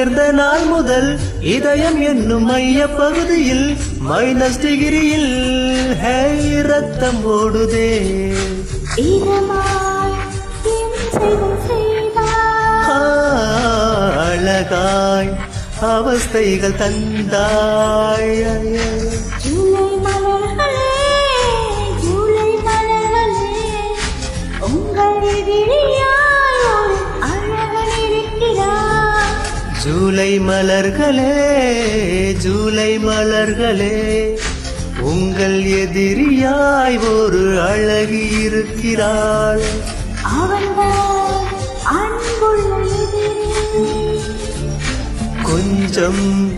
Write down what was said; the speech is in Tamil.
சேர்ந்த நாள் முதல் இதயம் என்னும் மைய பகுதியில் மைனஸ் டிகிரியில் ரத்தம் ஓடுதே. அழகாய் அவஸ்தைகள் தந்தாய். ஜூலை மலர்களே, ஜூலை மலர்களே, உங்கள் எதிரியாய் ஒரு அழகன் இருக்கிறார். ஜூலை மலர்களே, ஜூலை மலர்களே, உங்கள் எதிரியாய் ஒரு அழகி இருக்கிறாள். அவன்தான் அன்புள்ள எதிரி. கொஞ்சம்